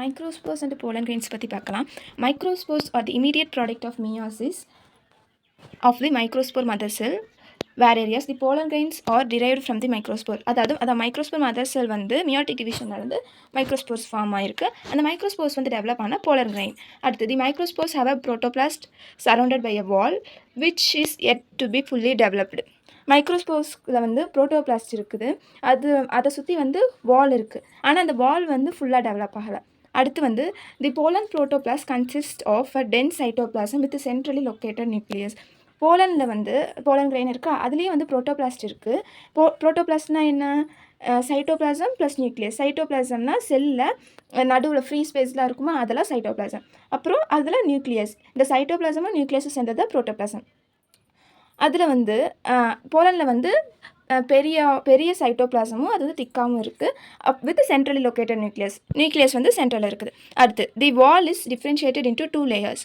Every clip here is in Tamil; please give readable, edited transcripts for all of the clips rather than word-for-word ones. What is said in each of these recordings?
Microspores and pollen grains பற்றி பார்க்கலாம். Microspores are the immediate product of meiosis of the microspore mother cell, whereas the pollen grains are derived from the microspore. அதாவது microspore mother cell வந்து meiotic division நடந்து microspores form ஆயிருக்கு. அந்த microspores வந்து develop ஆன pollen grain. அடுத்து the microspores have a protoplast surrounded by a wall which is yet to be fully developed. மைக்ரோஸ்போர்ஸில் வந்து ப்ரோட்டோபிளாஸ்ட் இருக்குது. அதை சுற்றி வந்து வால் இருக்குது. ஆனால் அந்த வால் வந்து ஃபுல்லாக டெவலப் ஆகலை. அடுத்து வந்து the pollen protoplast consist of a dense cytoplasm with centrally located nucleus. போலனில் வந்து போலன் கிரெயின் இருக்கா, அதுலேயும் வந்து ப்ரோட்டோபிளாஸ்ட் இருக்குது. ப்ரோட்டோபிளாஸ்ட்னால் என்ன? Cytoplasm plus nucleus. சைட்டோபிளாசம்னா செல்லில் நடுவில் ஃப்ரீ ஸ்பேஸ்லாம் இருக்குமா, அதெல்லாம் சைட்டோபிளாசம். அப்புறம் அதில் நியூக்ளியஸ். இந்த சைட்டோபிளாசமும் நியூக்ளியஸும் சேர்ந்தது தான் ப்ரோட்டோபிளாசம். அதில் வந்து போலனில் வந்து பெரிய சைட்டோபிளாசமும் அது வந்து திக்காகவும் இருக்குது வித் சென்ட்ரலி லொக்கேட்டட் நியூக்ளியஸ் வந்து சென்ட்ரலில் இருக்குது. அடுத்து the wall is differentiated into 2 layers.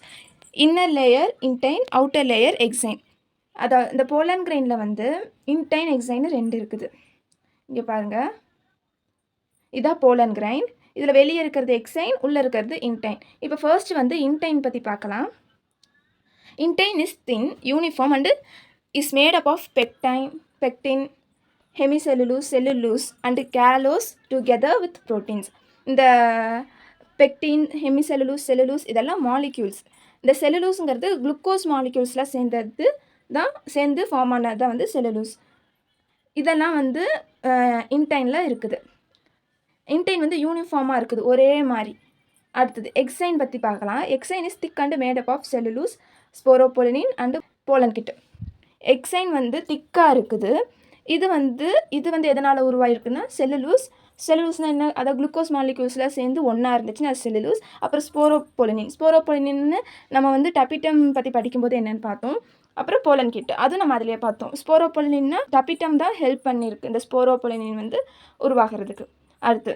Inner layer intine, outer layer exine. அதாவது இந்த போலன் கிரெயினில் வந்து இன்டைன் எக்ஸைன் 2 இருக்குது. இங்கே பாருங்கள், இதான் போலன் கிரெயின். இதில் வெளியே இருக்கிறது எக்ஸைன், உள்ளே இருக்கிறது இன்டைன். இப்போ ஃபர்ஸ்ட் வந்து இன்டைன் பற்றி பார்க்கலாம். Intine is thin, uniform and is made up of pectin, hemicellulose, cellulose and callose together with proteins. இந்த pectin, hemicellulose, cellulose இதெல்லாம் மாலிக்யூல்ஸ். இந்த செல்லுலூஸுங்கிறது குளுக்கோஸ் மாலிக்யூல்ஸ்லாம் சேர்ந்து ஃபார்ம் ஆனது தான் வந்து செல்லுலூஸ். இதெல்லாம் வந்து இன்டைனில் இருக்குது. இன்டைன் வந்து யூனிஃபார்மாக இருக்குது, ஒரே மாதிரி. அடுத்தது எக்ஸைன் பற்றி பார்க்கலாம். Exine is thick and made up of cellulose, sporopollenin and pollen kit. Exine வந்து திக்காக இருக்குது. இது வந்து எதனால் உருவாயிருக்குன்னா செல்லுலூஸ்னால் என்ன? அதாவது குளுக்கோஸ் மாலிக்யூல்ஸில் சேர்ந்து ஒன்றா இருந்துச்சுன்னா அது செல்லுலூஸ். அப்புறம் ஸ்போரோபொலினின்னு நம்ம வந்து டபிட்டம் பற்றி படிக்கும்போது என்னென்னு பார்த்தோம். அப்புறம் போலன் கிட், அதுவும் நம்ம அதிலே பார்த்தோம். ஸ்போரோபொலினின்னா டபிட்டம் தான் ஹெல்ப் பண்ணியிருக்கு இந்த ஸ்போரோபொலினின் வந்து உருவாகிறதுக்கு. அடுத்து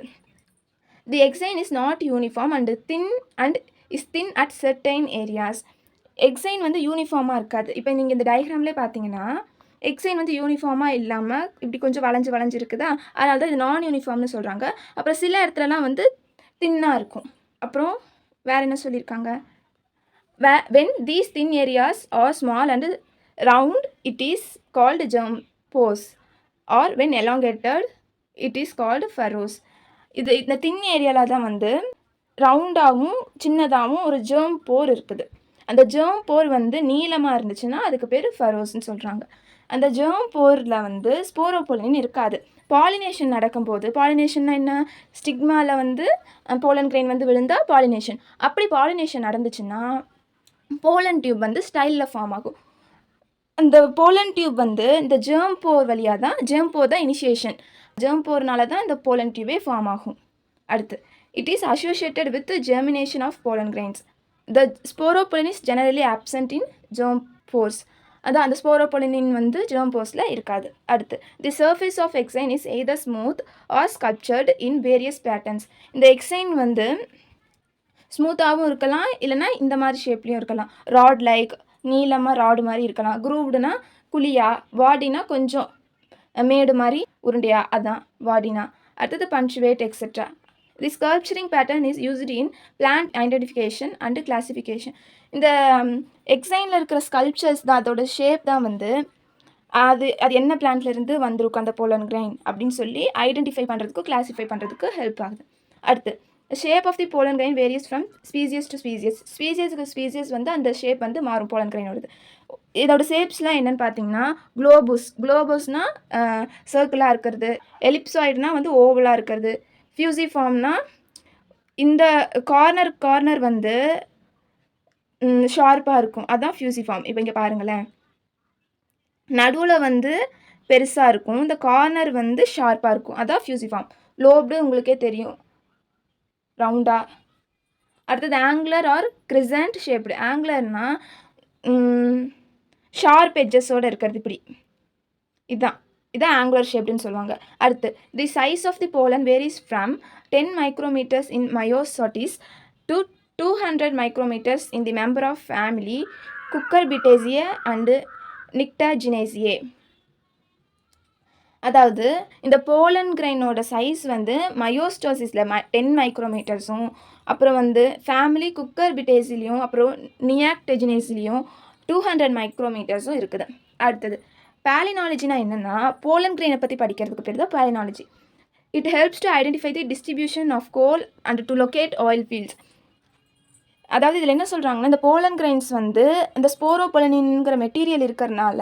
the exine is not uniform and is thin at certain areas. Exine வந்து யூனிஃபார்மாக இருக்காது. இப்போ நீங்கள் இந்த டயக்ராம்லேயே பார்த்தீங்கன்னா எக்ஸைன் வந்து யூனிஃபார்மாக இல்லாமல் இப்படி கொஞ்சம் வளைஞ்சு இருக்குதா, அதனால தான் இது நான் யூனிஃபார்ம்னு சொல்கிறாங்க. அப்புறம் சில இடத்துலலாம் வந்து தின்னாக இருக்கும். அப்புறம் வேறு என்ன சொல்லியிருக்காங்க? when these thin areas are small and round it is called germ pores, or when elongated it is called furrows. இந்த தின் ஏரியாவில் தான் வந்து ரவுண்டாகவும் சின்னதாகவும் ஒரு ஜெர்ம் போர் இருக்குது. அந்த ஜெர்ம் போர் வந்து நீளமாக இருந்துச்சுன்னா அதுக்கு பேர் ஃபரோஸ்ன்னு சொல்கிறாங்க. அந்த ஜெர்ம் போரில் வந்து ஸ்போரோபொலின் இருக்காது. பாலினேஷன் நடக்கும்போது, பாலினேஷன்னா என்ன? ஸ்டிக்மாவில் வந்து போலன் கிரெயின் வந்து விழுந்தால் பாலினேஷன். அப்படி பாலினேஷன் நடந்துச்சுன்னா போலன் டியூப் வந்து ஸ்டைலில் ஃபார்ம் ஆகும். அந்த போலன் டியூப் வந்து இந்த ஜெர்ம் போர் வழியாக தான், ஜெர்ம் போர் தான் இனிஷியேஷன். ஜெர்ம் போர்னால தான் இந்த போலன் டியூபே ஃபார்ம் ஆகும். அடுத்து it is associated with germination of pollen grains. The sporopollenin is generally absent in germ pores. அதான் அந்த ஸ்போரோபொலினின் வந்து ஜெர்ம் போர்ஸில் இருக்காது. அடுத்து the surface of exine is either smooth or sculptured in various patterns. இந்த எக்ஸைன் வந்து ஸ்மூத்தாகவும் இருக்கலாம், இல்லைனா இந்த மாதிரி ஷேப்லேயும் இருக்கலாம். ராட் லைக், நீளமாக ராடு மாதிரி இருக்கலாம். குரூவ்டுனா குழியா, வாடினா கொஞ்சம் மேடு மாதிரி உருண்டையா, அதான் வாடினா. அடுத்தது punctate etcetera. The sculpturing pattern is used in plant identification and classification. இந்த எக்ஸைனில் இருக்கிற ஸ்கல்ப்சர்ஸ் தான், அதோட ஷேப் தான் வந்து அது என்ன பிளான்ட்லேருந்து வந்திருக்கும் அந்த போலன் கிரெயின் அப்படின்னு சொல்லி ஐடென்டிஃபை பண்ணுறதுக்கும் கிளாஸிஃபை பண்ணுறதுக்கு ஹெல்ப் ஆகுது. அடுத்து shape of the pollen grain varies from species to species. Species வந்து அந்த ஷேப் வந்து மாறும் போலன் கிரெயினோடது. இதோட ஷேப்ஸ்லாம் என்னென்னு பார்த்தீங்கன்னா குளோபஸ்னால் சர்க்கிளாக இருக்கிறது, எலிப்சாய்டுனா வந்து ஓவலாக இருக்கிறது, ஃபியூசிஃபார்ம்னா இந்த கார்னர் வந்து ஷார்ப்பாக இருக்கும், அதுதான் ஃபியூசிஃபார்ம். இப்போ இங்கே பாருங்களேன், நடுவில் வந்து பெருசாக இருக்கும், இந்த கார்னர் வந்து ஷார்ப்பாக இருக்கும், அதான் ஃபியூசிஃபார்ம். லோப்டு உங்களுக்கே தெரியும், ரவுண்டா. அடுத்தது ஆங்குலர் ஆர் கிரிசன்ட் ஷேப்டு. ஆங்குலர்னால் ஷார்ப் எட்ஜஸோடு இருக்கிறது, இப்படி. இதான் ஆங்குலர் ஷேப்டுன்னு சொல்லுவாங்க. அடுத்து the size of the pollen varies from 10 micrometers in Myosotis to 200 micrometers in the member of family Cucurbitaceae and Nyctaginaceae. அதாவது இந்த போலன் கிரைனோட சைஸ் வந்து மயோஸ்டோசிஸில் 10 மைக்ரோமீட்டர்ஸும், அப்புறம் வந்து ஃபேமிலி குக்கர் பிட்டேசிலையும், அப்புறம் நியாக்டெஜினேஸ்லையும் 200 மைக்ரோமீட்டர்ஸும் இருக்குது. அடுத்தது பேலினாலஜினா என்னென்னா, போலன் கிரைனை பற்றி படிக்கிறதுக்கு பேர் தான் palynology. It helps to identify the distribution of coal and to locate oil fields. அதாவது இதில் என்ன சொல்கிறாங்கன்னா, இந்த போலன் கிரைன்ஸ் வந்து இந்த ஸ்போரோபொலனின்ங்கிற மெட்டீரியல் இருக்கிறனால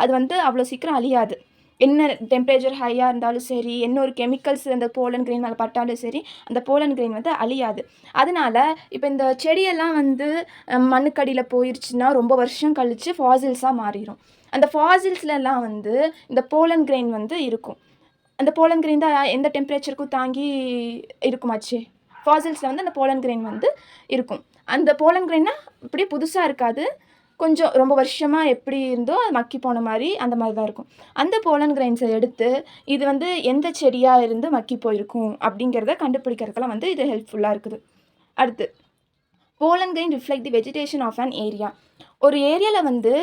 அது வந்து அவ்வளோ சீக்கிரம் அழியாது. என்ன டெம்பரேச்சர் ஹையாக இருந்தாலும் சரி, என்ன ஒரு கெமிக்கல்ஸ் அந்த போலன் கிரெயின் மேலே பட்டாலும் சரி, அந்த போலன் கிரெயின் வந்து அழியாது. அதனால இப்போ இந்த செடியெல்லாம் வந்து மண்ணுக்கடியில் போயிடுச்சுன்னா ரொம்ப வருஷம் கழித்து ஃபாசில்ஸாக மாறிடும். அந்த ஃபாசில்ஸ்லலாம் வந்து இந்த போலன் கிரெயின் வந்து இருக்கும். அந்த போலன் கிரெயின் தான் எந்த டெம்பரேச்சருக்கும் தாங்கி இருக்குமாச்சு. ஃபாசில்ஸில் வந்து அந்த போலன் கிரெயின் வந்து இருக்கும். அந்த போலன் கிரெயின்னா இப்படி புதுசாக இருக்காது, கொஞ்சம் ரொம்ப வருஷமாக எப்படி இருந்தோ மக்கி போன மாதிரி அந்த மாதிரி தான் இருக்கும். அந்த போலன் கிரெயின்ஸை எடுத்து இது வந்து எந்த செடியாக இருந்து மக்கி போயிருக்கும் அப்படிங்கிறத கண்டுபிடிக்கிறதுக்கெல்லாம் வந்து இது ஹெல்ப்ஃபுல்லாக இருக்குது. அடுத்து pollen grain reflect the vegetation of an area. ஒரு ஏரியாவில் வந்து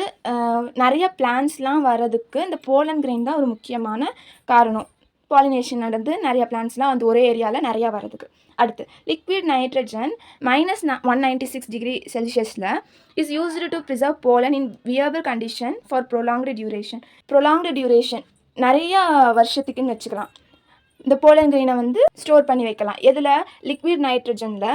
நிறைய பிளான்ட்ஸ்லாம் வர்றதுக்கு இந்த போலன் கிரெயின் தான் ஒரு முக்கியமான காரணம். பாலினேஷன் நடந்து நிறைய பிளான்ட்ஸ்லாம் வந்து ஒரே ஏரியாவில் நிறையா வர்றதுக்கு. அடுத்து லிக்விட் நைட்ரஜன் -196 டிகிரி செல்சியஸில் is used to preserve pollen in viable condition for prolonged duration நிறையா வருஷத்துக்குன்னு வச்சுக்கலாம். இந்த போலன் கிரெயினை வந்து ஸ்டோர் பண்ணி வைக்கலாம். எதில்? லிக்விட் நைட்ரஜனில்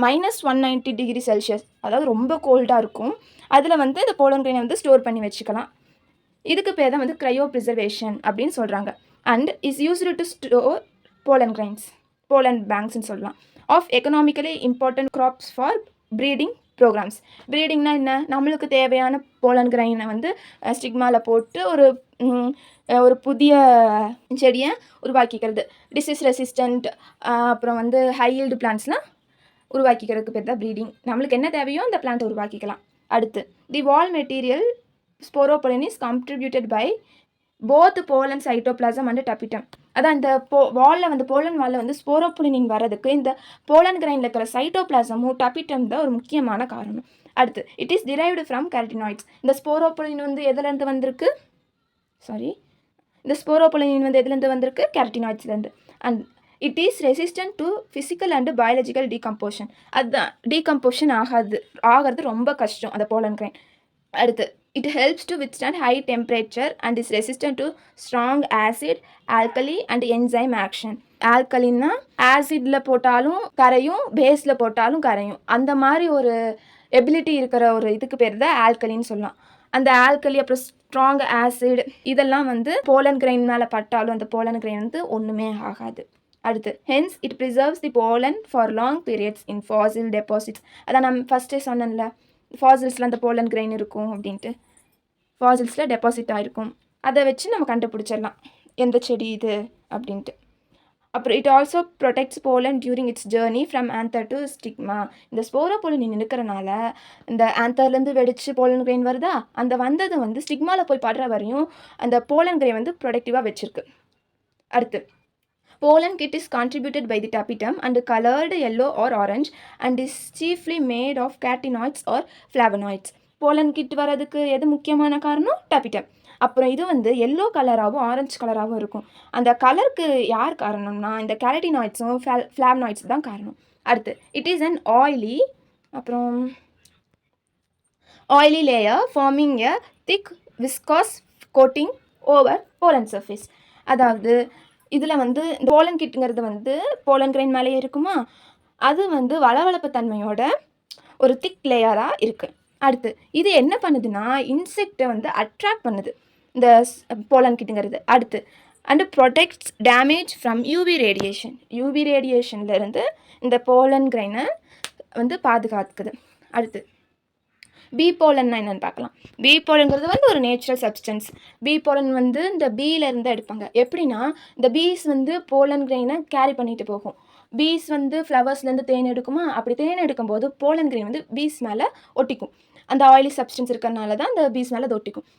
-190 டிகிரி செல்சியஸ், அதாவது ரொம்ப கோல்டாக இருக்கும். அதில் வந்து இந்த போலன் கிரெயினை வந்து ஸ்டோர் பண்ணி வச்சுக்கலாம். இதுக்கு பேர் தான் வந்து க்ரையோ ப்ரிசர்வேஷன் அப்படின்னு சொல்கிறாங்க. And is used to store pollen பேங்க்ஸ்ன்னு சொல்லலாம் of economically important crops for breeding programmes. ப்ரீடிங்னா என்ன? நம்மளுக்கு தேவையான போலன் கிரெயினை வந்து ஸ்டிக்மாவில் போட்டு ஒரு புதிய செடியை உருவாக்கிக்கிறது. டிசீஸ் ரெசிஸ்டண்ட் அப்புறம் வந்து ஹை ஈல்டு பிளான்ட்ஸ்லாம் உருவாக்கிக்கிறதுக்கு பேர் தான் ப்ரீடிங். நம்மளுக்கு என்ன தேவையோ அந்த பிளான்ட்டை உருவாக்கிக்கலாம். அடுத்து the wall material sporopollenin is contributed by both pollen cytoplasm and tapetum. அதான் இந்த வாலில் வந்து போலன் வாலில் வந்து ஸ்போரோபொலினின் வரதுக்கு இந்த போலன் கிரைனில் இருக்கிற சைட்டோபிளாசமும் டபிட்டம் தான் ஒரு முக்கியமான காரணம். அடுத்து it is derived from carotenoids. இந்த ஸ்போரோபொலின் வந்து எதுலேருந்து வந்திருக்கு? கேரட்டினாய்ட்ஸ்லேருந்து. And it is resistant to physical and biological decomposition. அதுதான் டீகம்போஷன் ஆகிறது ரொம்ப கஷ்டம் அந்த போலன் கிரைன். அடுத்து it helps to withstand high temperature and is resistant to strong acid, alkali and enzyme action. ஆல்கலின்னா ஆசிடில் போட்டாலும் கரையும், பேஸில் போட்டாலும் கரையும். அந்த மாதிரி ஒரு எபிலிட்டி இருக்கிற ஒரு இதுக்கு பேர் தான் ஆல்கலின்னு சொல்லலாம். அந்த ஆல்கலி அப்புறம் ஸ்ட்ராங் ஆசிட் இதெல்லாம் வந்து போலன் கிரெயின் மேலே பட்டாலும் அந்த போலன் கிரெயின் வந்து ஒன்றுமே ஆகாது. அடுத்து hence it preserves the pollen for long periods in fossil deposits. அதான் நம்ம ஃபஸ்ட்டே சொன்னேன்ல, ஃபாசில்ஸில் அந்த போலன் கிரெயின் இருக்கும் அப்படின்ட்டு. ஃபாசில்ஸில் டெபாசிட் ஆகிருக்கும். அதை வச்சு நம்ம கண்டுபிடிச்சிடலாம் எந்த செடி இது அப்படின்ட்டு. அப்புறம் it also protects pollen during its journey from anther to stigma. இந்த ஸ்போரோபொலின் இருக்கிறனால இந்த ஆந்தர்லேருந்து வெடிச்சு போலன் கிரெயின் வருதா, அந்த வந்தது வந்து ஸ்டிக்மாவில் போய் படுற வரையும் அந்த போலன் கிரெயின் வந்து ப்ரொடக்டிவாக வச்சுருக்கு. அடுத்து pollen kit is contributed by the tapetum and colored yellow or orange and is chiefly made of carotenoids or flavonoids. pollen kit வரதுக்கு எது முக்கியமான காரணம்? tapetum. அப்புறம் இது வந்து எல்லோ கலராகவும் ஆரஞ்சு கலராகவும் இருக்கும். அந்த கலருக்கு யார் காரணம்னா இந்த கேரட்டினாய்ட்ஸும் ஃப்ளாவனாய்ட்ஸ் தான் காரணம். அடுத்து it is an oily layer forming a thick viscous coating over pollen surface. அதாவது இதில் வந்து போலன் கிட்டுங்கிறது வந்து போலன் கிரெயின் மேலேயே இருக்குமா, அது வந்து வளவளப்பு தன்மையோட ஒரு திக் லேயராக இருக்குது. அடுத்து இது என்ன பண்ணுதுன்னா இன்செக்டை வந்து அட்ராக்ட் பண்ணுது இந்த போலன் கிட்டுங்கிறது. அடுத்து and protects damage from UV ரேடியேஷன்லேருந்து இந்த போலன் கிரெயினை வந்து பாதுகாக்குது. அடுத்து பீ போலன்னா என்னென்னு பார்க்கலாம். பீ போலன்கிறது வந்து ஒரு நேச்சுரல் சப்ஸ்டன்ஸ். பீ போலன் வந்து இந்த பீலேருந்து எடுப்பாங்க. எப்படின்னா இந்த பீஸ் வந்து போலன் கிரெயினை கேரி பண்ணிட்டு போகும். பீஸ் வந்து ஃப்ளவர்ஸ்லேருந்து தேன் எடுக்குமா, அப்படி தேன் எடுக்கும்போது போலன் கிரெயின் வந்து பீஸ் மேலே ஒட்டிக்கும். அந்த ஆயிலி சப்ஸ்டன்ஸ் இருக்கிறனால தான் அந்த பீஸ் மேலே அது ஒட்டிக்கும்.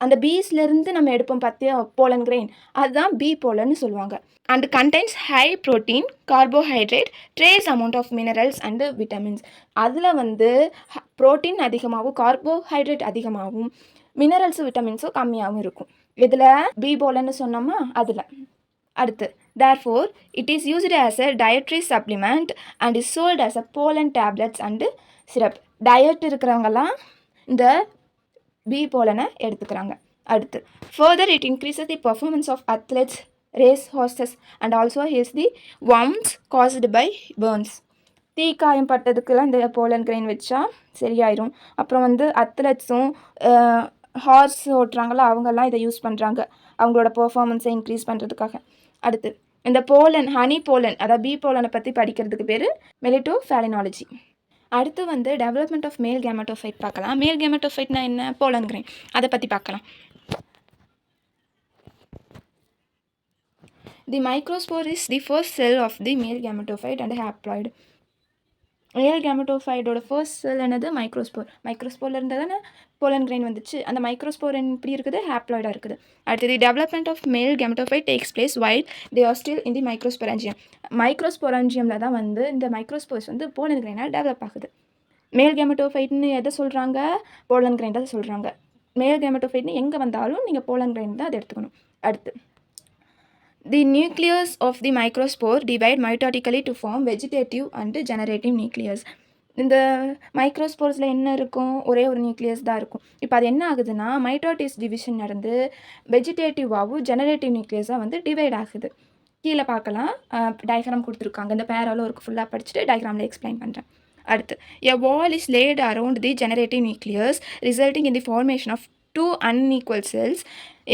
அந்த பீஸ்லேருந்து நம்ம எடுப்போம் பார்த்தியா போலன் கிரெயின், அதுதான் பீ போலன்னு சொல்லுவாங்க. And contains high protein, carbohydrate, trace amount of minerals and vitamins. அதில் வந்து ப்ரோட்டீன் அதிகமாகவும் கார்போஹைட்ரேட் அதிகமாகவும் மினரல்ஸும் விட்டமின்ஸும் கம்மியாகவும் இருக்கும். இதில் பி போலன்னு சொன்னோமா அதில். அடுத்து therefore it is used as a dietary supplement and is sold as a pollen tablets and syrup. Diet இருக்கிறவங்கலாம் இந்த பி போலனை எடுத்துக்கிறாங்க. அடுத்து further it increases the performance of athletes, race horses and also heals the wounds caused by burns. தீக்காயம் பட்டதுக்கெல்லாம் இந்த போலன் கிரெயின் வச்சா சரியாயிரும். அப்புறம் வந்து அத்லெட்ஸும் ஹார்ஸ் ஓட்டுறாங்களா அவங்கெல்லாம் இதை யூஸ் பண்ணுறாங்க அவங்களோட பெர்ஃபார்மன்ஸை இன்க்ரீஸ் பண்ணுறதுக்காக. அடுத்து இந்த போலன் ஹனி போலன் அதாவது பி போலனை பற்றி படிக்கிறதுக்கு பேர் மெலிட்டோஃபேலினாலஜி. அடுத்து வந்து டெவலப்மெண்ட் ஆஃப் மேல் கேமெட்டோஃபைட் பார்க்கலாம். மேல் கேமெட்டோஃபைட்னா என்ன? போலன் கிரெயின், அதை பற்றி பார்க்கலாம். The microspore is the first cell of the male gametophyte and haploid. மேல் கேமெட்டோஃபைடோட ஃபர்ஸ்ட் செல் என்னது? மைக்ரோஸ்போர். மைக்ரோஸ்போரில் இருந்தால் தானே போலன் கிரெயின் வந்துச்சு. அந்த மைக்ரோஸ்போர் எப்படி இருக்குது? ஹாப்ளாய்டாக இருக்குது. அடுத்தது development of male gametophyte takes place while they are still in the microsporangium. மைக்ரோஸ்பொராஞ்சியமில் தான் வந்து இந்த மைக்ரோஸ்போர்ஸ் வந்து போலன் கிரெயினால் டெவலப் ஆகுது. மேல் கேமெட்டோஃபைட்னு எதை சொல்கிறாங்க? போலன் கிரெயின் தான் சொல்கிறாங்க. மேல் கேமெட்டோஃபைட்னு எங்கே வந்தாலும் நீங்கள் போலன் கிரெயின் தான் அதை எடுத்துக்கணும். அடுத்து the nucleus of the microspore divide mitotically to form vegetative and generative nucleus. இந்த மைக்ரோஸ்போர்ஸில் என்ன இருக்கும்? ஒரே ஒரு நியூக்ளியஸ் தான் இருக்கும். இப்போ அது என்ன ஆகுதுன்னா மைட்டோட்டிஸ் டிவிஷன் நடந்து வெஜிடேட்டிவாகவும் ஜெனரேட்டிவ் நியூக்ளியஸாக வந்து டிவைட் ஆகுது. கீழே பார்க்கலாம், டயக்ராம் கொடுத்துருக்காங்க. இந்த பேராலும் ஒரு ஃபுல்லாக படிச்சுட்டு டயக்ராமில் எக்ஸ்பிளைன் பண்ணுறேன். அடுத்து a wall is laid around the generative nucleus resulting in the formation of two unequal cells,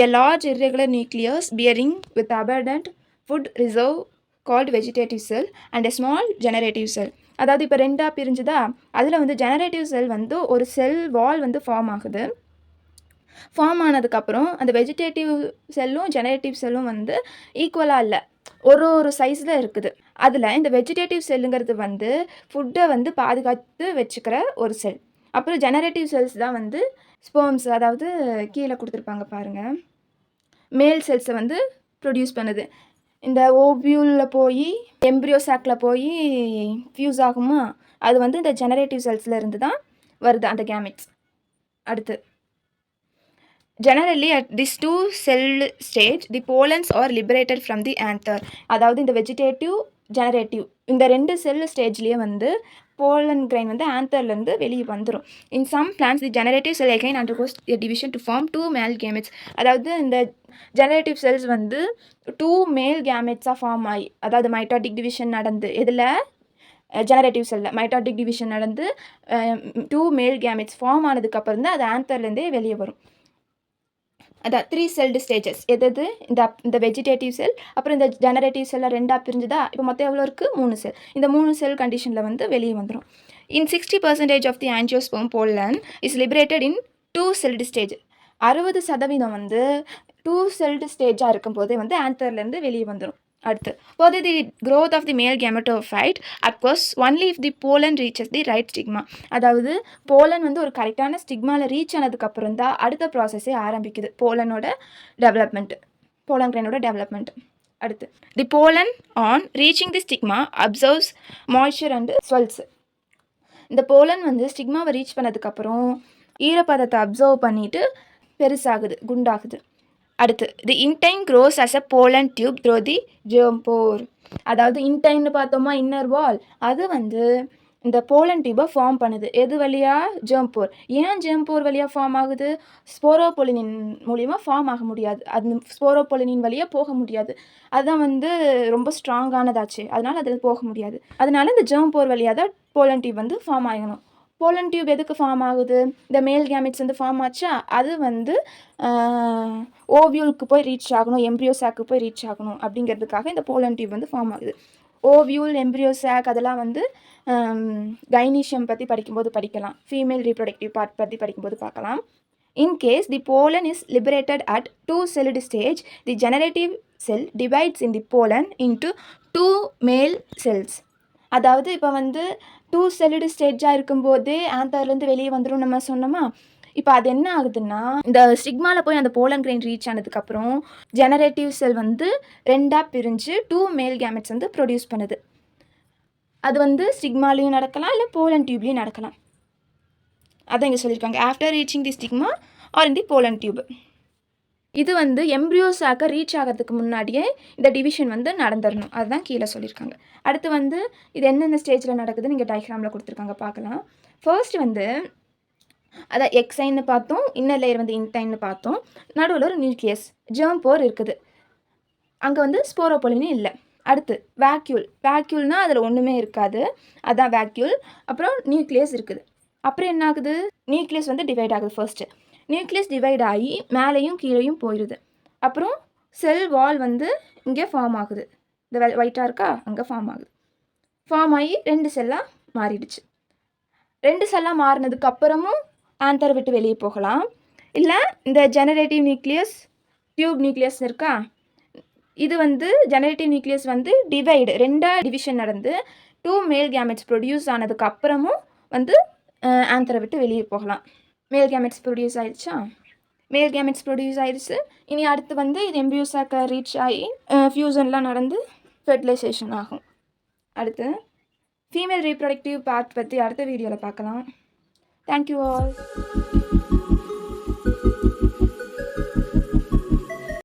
a large irregular nucleus bearing with abundant food reserve called vegetative cell and a small generative cell. அதாவது இப்போ ரெண்டாக பிரிஞ்சுதா, அதில் வந்து ஜெனரேட்டிவ் செல் வந்து ஒரு செல் வால் வந்து ஃபார்ம் ஆகுது. ஃபார்ம் ஆனதுக்கப்புறம் அந்த வெஜிடேட்டிவ் செல்லும் ஜெனரேட்டிவ் செல்லும் வந்து ஈக்குவலாக இல்லை, ஒரு சைஸில் இருக்குது. அதில் இந்த வெஜிடேட்டிவ் செல்லுங்கிறது வந்து ஃபுட்டை வந்து பாதுகாத்து வச்சுக்கிற ஒரு செல். அப்புறம் ஜெனரேட்டிவ் செல்ஸ் தான் வந்து ஸ்பெர்ம்ஸ், அதாவது கீழே கொடுத்துருப்பாங்க பாருங்கள், மேல் செல்ஸை வந்து ப்ரொடியூஸ் பண்ணுது. இந்த ஓவியூலில் போய் எம்ப்ரியோ சாக்கில் போய் ஃபியூஸ் ஆகுமா, அது வந்து இந்த ஜெனரேட்டிவ் செல்ஸில் இருந்து தான் வருது அந்த கேமெட்ஸ். அடுத்து generally at this two cell stage the pollens are liberated from the anther. அதாவது இந்த வெஜிடேட்டிவ் ஜெனரேட்டிவ் இந்த ரெண்டு செல் ஸ்டேஜ்லேயே வந்து போலன் கிரெயின் வந்து ஆந்தர்லேருந்து வெளியே வந்துடும். In some plants the generative cell again undergoes division to form two male gametes. அதாவது இந்த ஜெனரேட்டிவ் செல்ஸ் வந்து டூ மேல் கேமெட்ஸாக ஃபார்ம் ஆகி, அதாவது மைட்டாட்டிக் டிவிஷன் நடந்து, இதில் ஜெனரேட்டிவ் செல்லில் மைட்டாட்டிக் டிவிஷன் நடந்து டூ மேல் கேமெட்ஸ் ஃபார்ம் ஆனதுக்கப்புறம் தான் அது ஆந்தர்லேருந்தே வெளியே வரும். அதான் 3 செல்டு ஸ்டேஜஸ். எது? இந்த வெஜிடேட்டிவ் செல் அப்புறம் இந்த ஜெனரேட்டிவ் செல்லை ரெண்டாக பிரிஞ்சுதா. இப்போ மொத்தம் எவ்வளோ இருக்குது? 3 செல். இந்த 3 செல் கண்டிஷனில் வந்து வெளியே வந்துடும். In 60% of the angiosperm pollen is liberated in 2 celled stage. 60% வந்து 2 செல்டு ஸ்டேஜாக இருக்கும்போதே வந்து ஆந்தர்லேருந்து வெளியே வந்துடும். அடுத்து further the growth of the male gametophyte occurs only if the pollen reaches the right stigma. அதாவது போலன் வந்து ஒரு கரெக்டான ஸ்டிக்மாவில் ரீச் ஆனதுக்கப்புறம் தான் அடுத்த ப்ராசஸே ஆரம்பிக்குது, போலனோட டெவலப்மெண்ட், போலன் கிரெயினோட டெவலப்மெண்ட். அடுத்து the pollen on reaching the stigma absorbs moisture and swells. இந்த போலன் வந்து ஸ்டிக்மாவை ரீச் பண்ணதுக்கப்புறம் ஈரப்பதத்தை அப்சர்வ் பண்ணிவிட்டு பெருசாகுது, குண்டாகுது. அடுத்து the intine grows as a pollen tube through the germ pore. அதாவது இன்டைன்னு பார்த்தோமா, இன்னர் வால், அது வந்து இந்த போலன் டியூபை ஃபார்ம் பண்ணுது. எது வழியாக? ஜெர்ம் போர். ஏன் ஜெர்ம் போர் வழியாக ஃபார்ம் ஆகுது? ஸ்போரோபொலினின் மூலிமா ஃபார்ம் ஆக முடியாது, அது ஸ்போரோபொலினின் வழியாக போக முடியாது. அதுதான் வந்து ரொம்ப ஸ்ட்ராங்கானதாச்சு, அதனால் அதில் போக முடியாது. அதனால இந்த ஜெர்ம் போர் வழியாக தான் போலன் டியூப் வந்து ஃபார்ம் ஆகணும். போலன் டியூப் எதுக்கு ஃபார்ம் ஆகுது? இந்த மேல் கேமெட்ஸ் வந்து ஃபார்ம் ஆச்சா, அது வந்து ஓவியூலுக்கு போய் ரீச் ஆகணும், எம்ப்ரியோ சாக்கு போய் ரீச் ஆகணும் அப்படிங்கிறதுக்காக இந்த போலன் டியூப் வந்து ஃபார்ம் ஆகுது. ஓவியூல், எம்ப்ரியோ சாக் அதெல்லாம் வந்து கைனீஷியம் பற்றி படிக்கும்போது படிக்கலாம், ஃபீமேல் ரீப்ரொடக்டிவ் பார்ட் பற்றி படிக்கும்போது பார்க்கலாம். In case the pollen is liberated at 2-celled stage, the generative cell divides in the pollen into 2 male cells. அதாவது இப்போ வந்து 2 செல்டு ஸ்டேஜாக இருக்கும்போதே ஆந்தர்லேருந்து வெளியே வந்துடும் நம்ம சொன்னோமா. இப்போ அது என்ன ஆகுதுன்னா, இந்த ஸ்டிக்மாவில் போய் அந்த போலன் கிரெயின் ரீச் ஆனதுக்கப்புறம் ஜெனரேட்டிவ் செல் வந்து ரெண்டாக பிரிஞ்சு 2 மேல் கேமெட்ஸ் வந்து ப்ரொடியூஸ் பண்ணுது. அது வந்து ஸ்டிக்மாலையும் நடக்கலாம், இல்லை போலன் டியூப்லேயும் நடக்கலாம். அதான் இங்கே சொல்லியிருக்காங்க. After reaching the stigma are in the pollen tube. இது வந்து எம்ப்ரியோ சாக்கை ரீச் ஆகிறதுக்கு முன்னாடியே இந்த டிவிஷன் வந்து நடந்துடணும். அதுதான் கீழே சொல்லியிருக்காங்க. அடுத்து வந்து இது எந்தெந்த ஸ்டேஜில் நடக்குதுன்னு இங்கே டயக்ராமில் கொடுத்துருக்காங்க பார்க்கலாம். ஃபர்ஸ்ட் வந்து அதான் எக்ஸைன்னு பார்த்தோம், இன்னர் லேயர் வந்து இன்டைன்னு பார்த்தோம், நடுவில் ஒரு நியூக்ளியஸ் ஜெர்ம் போர் இருக்குது, அங்கே வந்து ஸ்போரோபொலினே இல்லை. அடுத்து வேக்யூல்னால் அதில் ஒன்றுமே இருக்காது, அதுதான் வேக்யூல். அப்புறம் நியூக்ளியஸ் இருக்குது. அப்புறம் என்ன ஆகுது, நியூக்ளியஸ் வந்து டிவைட் ஆகுது. ஃபர்ஸ்ட்டு நியூக்ளியஸ் டிவைட் ஆகி மேலேயும் கீழேயும் போயிடுது. அப்புறம் செல் வால் வந்து இங்கே ஃபார்ம் ஆகுது, இந்த ஒயிட்டாக இருக்கா அங்கே ஃபார்ம் ஆகுது. ஃபார்ம் ஆகி 2 செல்லாக மாறிடுச்சு. 2 செல்லாக மாறினதுக்கு அப்புறமும் ஆந்தர் விட்டு வெளியே போகலாம். இல்லை இந்த ஜெனரேட்டிவ் நியூக்ளியஸ் டியூப் நியூக்ளியஸ் இருக்கா, இது வந்து ஜெனரேட்டிவ் நியூக்ளியஸ் வந்து ரெண்டாக டிவிஷன் நடந்து 2 மேல் கேமெட்ஸ் ப்ரொடியூஸ் ஆனதுக்கு அப்புறமும் வந்து ஆந்தரை விட்டு வெளியே போகலாம். மேல் கேமெட்ஸ் ப்ரொடியூஸ் ஆயிடுச்சா, மேல் கேமெட்ஸ் ப்ரொடியூஸ் ஆயிடுச்சு. இனி அடுத்து வந்து இது எம்ப்ரியோ சாக்கை ரீச் ஆகி ஃபியூசன்லாம் நடந்து ஃபெர்டிலைசேஷன் ஆகும். அடுத்து ஃபீமேல் ரீப்ரொடக்டிவ் பார்ட் பற்றி அடுத்த வீடியோவில் பார்க்கலாம். Thank you all.